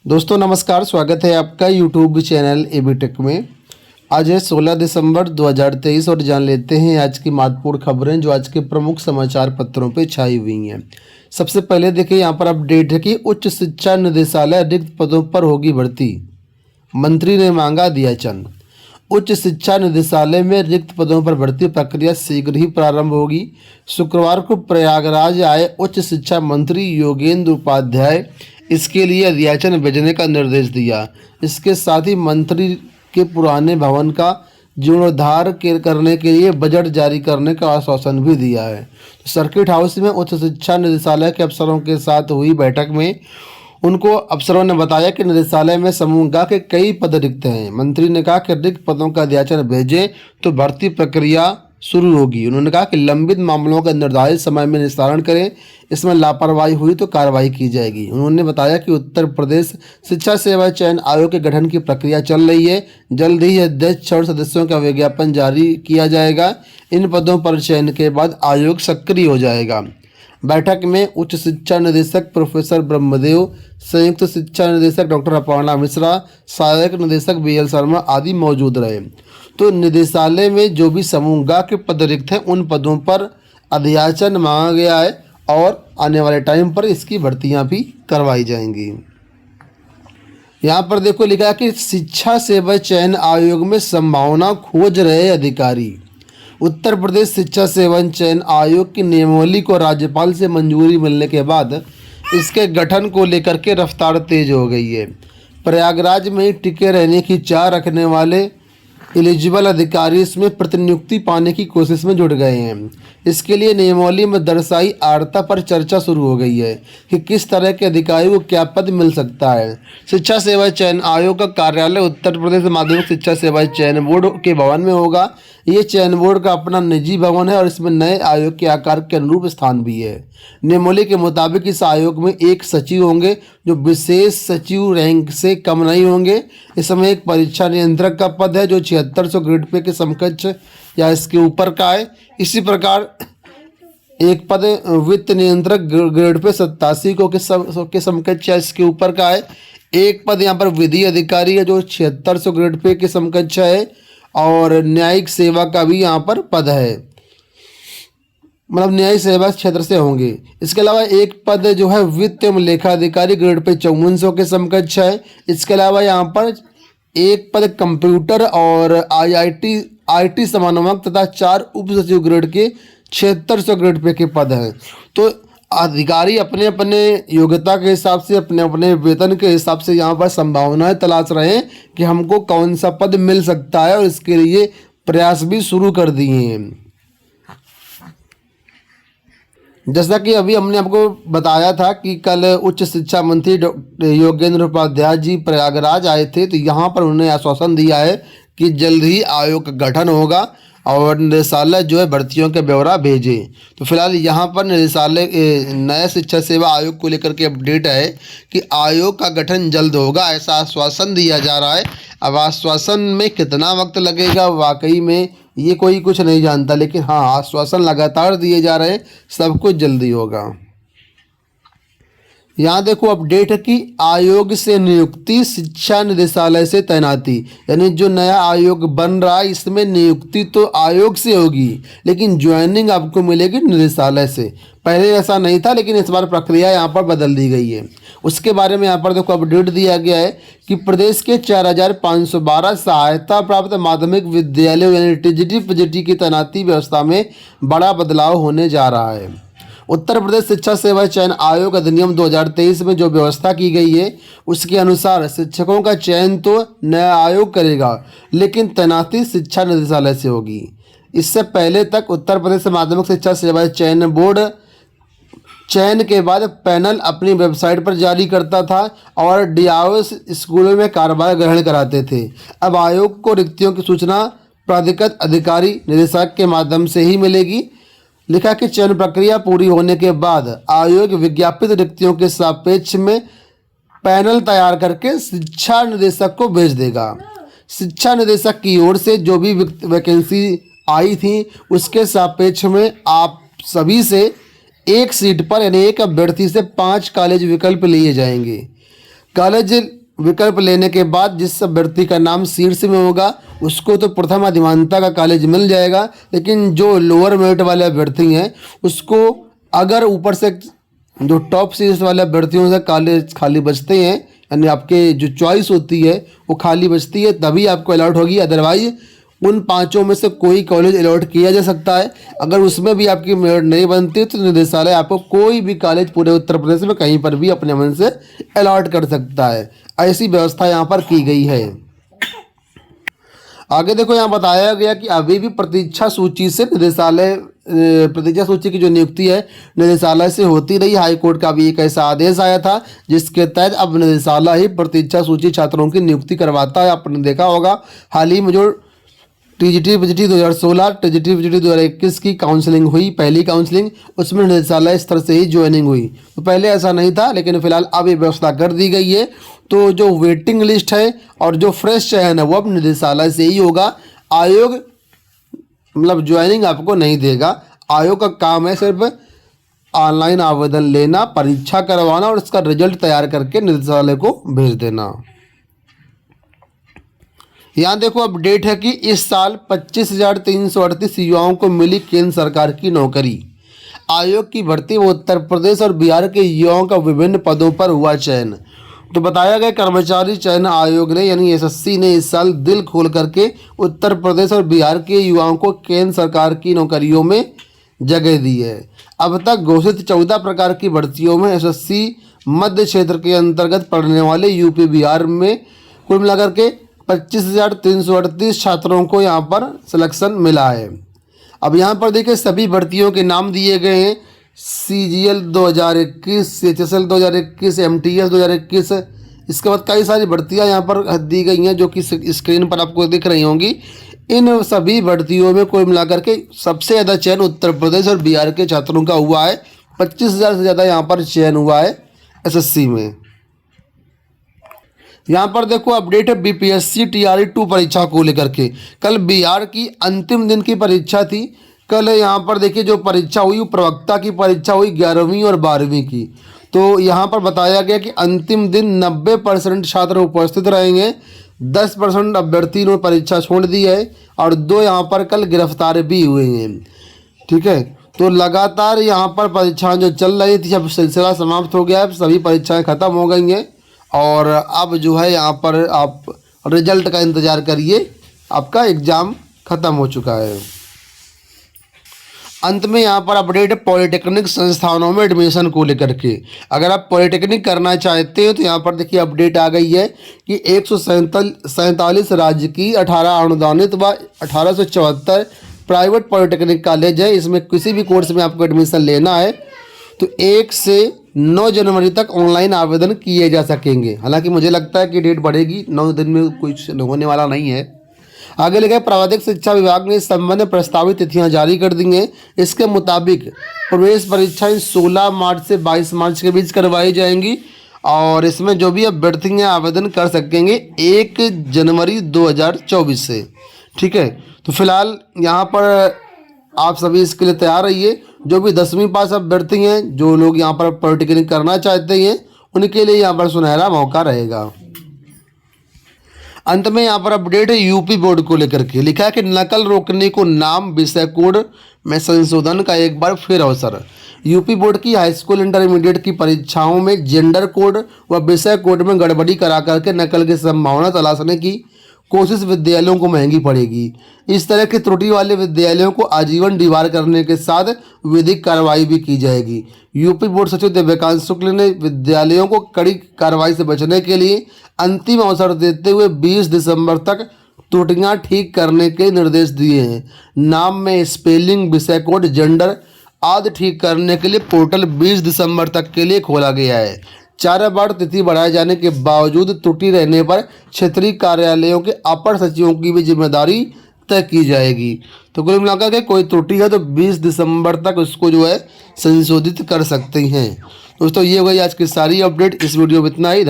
दोस्तों नमस्कार, स्वागत है आपका यूट्यूब चैनल एबीटेक में। आज है 16 दिसंबर 2023 और जान लेते हैं आज की महत्वपूर्ण खबरें जो आज के प्रमुख समाचार पत्रों पे छाई हुई हैं। सबसे पहले देखिए यहाँ पर अपडेट है कि उच्च शिक्षा निदेशालय रिक्त पदों पर होगी भर्ती, मंत्री ने मांगा दियाचन। उच्च शिक्षा निदेशालय में रिक्त पदों पर भर्ती प्रक्रिया शीघ्र ही प्रारंभ होगी। शुक्रवार को प्रयागराज आए उच्च शिक्षा मंत्री योगेंद्र उपाध्याय इसके लिए अध्याचन भेजने का निर्देश दिया। इसके साथ ही मंत्री के पुराने भवन का जीर्णोद्धार करने के लिए बजट जारी करने का आश्वासन भी दिया है। सर्किट हाउस में उच्च शिक्षा निदेशालय के अफसरों के साथ हुई बैठक में उनको अफसरों ने बताया कि निदेशालय में समूह ग के कई पद रिक्त हैं। मंत्री ने कहा कि रिक्त पदों का अध्याचन भेजें तो भर्ती प्रक्रिया शुरू होगी। उन्होंने कहा कि लंबित मामलों का निर्धारित समय में निस्तारण करें, इसमें लापरवाही हुई तो कार्रवाई की जाएगी। उन्होंने बताया कि उत्तर प्रदेश शिक्षा सेवा चयन आयोग के गठन की प्रक्रिया चल रही है। जल्द ही अध्यक्ष और सदस्यों का विज्ञापन जारी किया जाएगा। इन पदों पर चयन के बाद आयोग सक्रिय हो जाएगा। बैठक में उच्च शिक्षा निदेशक प्रोफेसर ब्रह्मदेव, संयुक्त शिक्षा निदेशक डॉक्टर अपर्णा मिश्रा, सहायक निदेशक बीएल शर्मा आदि मौजूद रहे। तो निदेशालय में जो भी समूह ग के पद रिक्त हैं उन पदों पर अध्याचन मांगा गया है और आने वाले टाइम पर इसकी भर्तियां भी करवाई जाएंगी। यहाँ पर देखो लिखा है कि शिक्षा सेवा चयन आयोग में संभावना खोज रहे अधिकारी। उत्तर प्रदेश शिक्षा सेवा चयन आयोग की नियमावली को राज्यपाल से मंजूरी मिलने के बाद इसके गठन को लेकर के रफ्तार तेज हो गई है। प्रयागराज में टिके रहने की चाह रखने वाले एलिजिबल अधिकारी इसमें प्रतिनियुक्ति पाने की कोशिश में जुट गए हैं। इसके लिए नियमावली में दर्शाई आर्ता पर चर्चा शुरू हो गई है कि किस तरह के अधिकारी को क्या पद मिल सकता है। शिक्षा सेवा चयन आयोग का कार्यालय उत्तर प्रदेश माध्यमिक शिक्षा सेवा चयन बोर्ड के भवन में होगा। ये चयन बोर्ड का अपना निजी भवन है और इसमें नए आयोग के आकार के अनुरूप स्थान भी है। नियमावली के मुताबिक इस आयोग में एक सचिव होंगे जो विशेष सचिव रैंक से कम नहीं होंगे। इस समय एक परीक्षा नियंत्रक का पद है जो 7600 ग्रेड पे के समकक्ष या इसके ऊपर का है। इसी प्रकार एक पद वित्त नियंत्रक ग्रेड पे 87 के समकक्ष या इसके ऊपर का है। एक पद यहाँ पर विधि अधिकारी है जो 7600 ग्रेड पे के समकक्ष है और न्यायिक सेवा का भी यहाँ पर पद है, मतलब न्यायिक सेवा क्षेत्र से होंगे। इसके अलावा एक पद जो है वित्त एवं लेखा अधिकारी ग्रेड पे 5400 के समकक्ष है। इसके अलावा यहाँ पर एक पद कंप्यूटर और आईटी समन्वयक तथा 4 उप सचिव ग्रेड के 7600 ग्रेड पे के पद हैं। तो अधिकारी अपने अपने योग्यता के हिसाब से अपने अपने वेतन के हिसाब से यहाँ पर संभावनाएं तलाश रहे हैं कि हमको कौन सा पद मिल सकता है और इसके लिए प्रयास भी शुरू कर दिए हैं। जैसा कि अभी हमने आपको बताया था कि कल उच्च शिक्षा मंत्री योगेंद्र उपाध्याय जी प्रयागराज आए थे, तो यहाँ पर उन्होंने आश्वासन दिया है कि जल्द ही आयोग का गठन होगा और निदेशालय जो है भर्तियों का ब्यौरा भेजे। तो फिलहाल यहाँ पर निदेशालय नया शिक्षा सेवा आयोग को लेकर के अपडेट है कि आयोग का गठन जल्द होगा, ऐसा आश्वासन दिया जा रहा है। अब आश्वासन में कितना वक्त लगेगा वाकई में ये कोई कुछ नहीं जानता, लेकिन हाँ आश्वासन लगातार दिए जा रहे हैं, सब कुछ जल्दी होगा। यहाँ देखो अपडेट है कि आयोग से नियुक्ति, शिक्षा निदेशालय से तैनाती, यानी जो नया आयोग बन रहा है इसमें नियुक्ति तो आयोग से होगी लेकिन ज्वाइनिंग आपको मिलेगी निदेशालय से। पहले ऐसा नहीं था लेकिन इस बार प्रक्रिया यहाँ पर बदल दी गई है। उसके बारे में यहाँ पर देखो अपडेट दिया गया है कि प्रदेश के 4512 सहायता प्राप्त माध्यमिक विद्यालयों यानी टीजीटी पीजीटी की तैनाती व्यवस्था में बड़ा बदलाव होने जा रहा है। उत्तर प्रदेश शिक्षा सेवा चयन आयोग अधिनियम 2023 में जो व्यवस्था की गई है उसके अनुसार शिक्षकों का चयन तो नया आयोग करेगा लेकिन तैनाती शिक्षा निदेशालय से होगी। इससे पहले तक उत्तर प्रदेश माध्यमिक शिक्षा सेवा चयन बोर्ड चयन के बाद पैनल अपनी वेबसाइट पर जारी करता था और डीआईओ स्कूलों में कार्यभार ग्रहण कराते थे। अब आयोग को रिक्तियों की सूचना प्राधिकृत अधिकारी निदेशक के माध्यम से ही मिलेगी। लिखा कि चयन प्रक्रिया पूरी होने के बाद आयोग विज्ञापित रिक्तियों के सापेक्ष में पैनल तैयार करके शिक्षा निदेशक को भेज देगा। शिक्षा निदेशक की ओर से जो भी वैकेंसी आई थी उसके सापेक्ष में आप सभी से एक सीट पर यानी एक अभ्यर्थी से 5 कॉलेज विकल्प लिए जाएंगे। कॉलेज विकल्प लेने के बाद जिस अभ्यर्थी का नाम शीर्ष में होगा उसको तो प्रथम अधिमानता का कॉलेज मिल जाएगा, लेकिन जो लोअर मेरिट वाले अभ्यर्थी हैं उसको अगर ऊपर से जो टॉप सीरीज वाले अभ्यर्थियों से कॉलेज खाली बचते हैं, यानी आपके जो चॉइस होती है वो खाली बचती है, तभी आपको अलॉट होगी। अदरवाइज उन पांचों में से कोई कॉलेज अलॉट किया जा सकता है। अगर उसमें भी आपकी मेरिट नहीं बनती तो निदेशालय आपको कोई भी कॉलेज पूरे उत्तर प्रदेश में कहीं पर भी अपने मन से अलॉट कर सकता है। ऐसी व्यवस्था यहाँ पर की गई है। आगे देखो, यहाँ बताया गया कि अभी भी प्रतीक्षा सूची से निदेशालय प्रतीक्षा सूची की जो नियुक्ति है निदेशालय से होती रही। हाईकोर्ट का भी एक ऐसा आदेश आया था जिसके तहत अब निदेशालय ही प्रतीक्षा सूची छात्रों की नियुक्ति करवाता है। आपने देखा होगा हाल ही में जो टीजीटी पीजीटी 2016 टीजीटी पीजीटी 2021 की काउंसलिंग हुई, पहली काउंसलिंग, उसमें निदेशालय स्तर से ही ज्वाइनिंग हुई। तो पहले ऐसा नहीं था, लेकिन फिलहाल अब ये व्यवस्था कर दी गई है। तो जो वेटिंग लिस्ट है और जो फ्रेश चयन है वो अब निदेशालय से ही होगा। आयोग मतलब ज्वाइनिंग आपको नहीं देगा। आयोग का काम है सिर्फ ऑनलाइन आवेदन लेना, परीक्षा करवाना और इसका रिजल्ट तैयार करके निदेशालय को भेज देना। यहाँ देखो अपडेट है कि इस साल 25,338 युवाओं को मिली केंद्र सरकार की नौकरी। आयोग की भर्ती व उत्तर प्रदेश और बिहार के युवाओं का विभिन्न पदों पर हुआ चयन। तो बताया गया कर्मचारी चयन आयोग ने यानी एसएससी ने इस साल दिल खोल करके उत्तर प्रदेश और बिहार के युवाओं को केंद्र सरकार की नौकरियों में जगह दी है। अब तक घोषित 14 प्रकार की भर्तियों में एसएससी मध्य क्षेत्र के अंतर्गत पढ़ने वाले यूपी बिहार में कुल मिलाकर के 25,338 छात्रों को यहाँ पर सिलेक्शन मिला है। अब यहाँ पर देखिए सभी भर्तियों के नाम दिए गए हैं। CGL 2021, CHSL 2021, MTS 2021। इसके बाद कई सारी भर्तियाँ यहाँ पर दी गई हैं जो कि स्क्रीन पर आपको दिख रही होंगी। इन सभी भर्तियों में कोई मिलाकर के सबसे ज़्यादा चयन उत्तर प्रदेश और बिहार के छात्रों का हुआ है। 25,000 से ज़्यादा यहाँ पर चयन हुआ है SSC में। यहाँ पर देखो अपडेट है BPSC TRE 2 परीक्षा को लेकर के। कल बिहार की अंतिम दिन की परीक्षा थी। कल यहाँ पर देखिए जो परीक्षा हुई वो प्रवक्ता की परीक्षा हुई 11वीं और 12वीं की। तो यहाँ पर बताया गया कि अंतिम दिन 90% छात्र उपस्थित रहेंगे। 10% अभ्यर्थी ने परीक्षा छोड़ दी है और 2 यहाँ पर कल गिरफ्तार भी हुए हैं। ठीक है, तो लगातार यहाँ पर परीक्षाएं जो चल रही थी अब सिलसिला समाप्त हो गया है। सभी परीक्षाएं खत्म हो गई हैं और अब जो है यहाँ पर आप रिजल्ट का इंतज़ार करिए। आपका एग्ज़ाम ख़त्म हो चुका है। अंत में यहाँ पर अपडेट है पॉलिटेक्निक संस्थानों में एडमिशन को लेकर के। अगर आप पॉलिटेक्निक करना चाहते हो तो यहाँ पर देखिए अपडेट आ गई है कि 147 राज्य की 18 अनुदानित व 1874 प्राइवेट पॉलिटेक्निक कॉलेज है। इसमें किसी भी कोर्स में आपको एडमिशन लेना है तो 1 से 9 जनवरी तक ऑनलाइन आवेदन किए जा सकेंगे। हालांकि मुझे लगता है कि डेट बढ़ेगी, 9 दिन में कुछ होने वाला नहीं है। आगे लिखा है प्रावधिक शिक्षा विभाग ने इस संबंध में प्रस्तावित तिथियां जारी कर दी हैं। इसके मुताबिक प्रवेश परीक्षाएं 16 मार्च से 22 मार्च के बीच करवाई जाएंगी और इसमें जो भी अभ्यर्थी हैं आवेदन कर सकेंगे 1 जनवरी 2024 से। ठीक है, तो फिलहाल यहाँ पर आप सभी इसके लिए तैयार रहिए। जो भी 10वीं पास अभ्यर्थी हैं, जो लोग यहाँ पर पॉलिटेक्निक करना चाहते हैं, उनके लिए यहाँ पर सुनहरा मौका रहेगा। अंत में यहाँ पर अपडेट है यूपी बोर्ड को लेकर के। लिखा है कि नकल रोकने को नाम विषय कोड में संशोधन का एक बार फिर अवसर। यूपी बोर्ड की हाई स्कूल इंटरमीडिएट की परीक्षाओं में जेंडर कोड व विषय कोड में गड़बड़ी करा करके नकल की संभावना तलाशने की कोशिश विद्यालयों को महंगी पड़ेगी। इस तरह की त्रुटि वाले विद्यालयों को आजीवन डिबार करने के साथ विधिक कार्रवाई भी की जाएगी। यूपी बोर्ड सचिव दिव्यकांत शुक्ल ने विद्यालयों को कड़ी कार्रवाई से बचने के लिए अंतिम अवसर देते हुए 20 दिसंबर तक त्रुटियां ठीक करने के निर्देश दिए हैं। नाम में स्पेलिंग, विषय कोड, जेंडर आदि ठीक करने के लिए पोर्टल 20 दिसंबर तक के लिए खोला गया है। 4 बार तिथि बढ़ाए जाने के बावजूद त्रुटि रहने पर क्षेत्रीय कार्यालयों के अपर सचिवों की भी जिम्मेदारी तय की जाएगी। तो कुल मिलाकर के कोई त्रुटि है तो 20 दिसंबर तक उसको जो है संशोधित कर सकते हैं। दोस्तों ये हो गई आज की सारी अपडेट। इस वीडियो में इतना ही।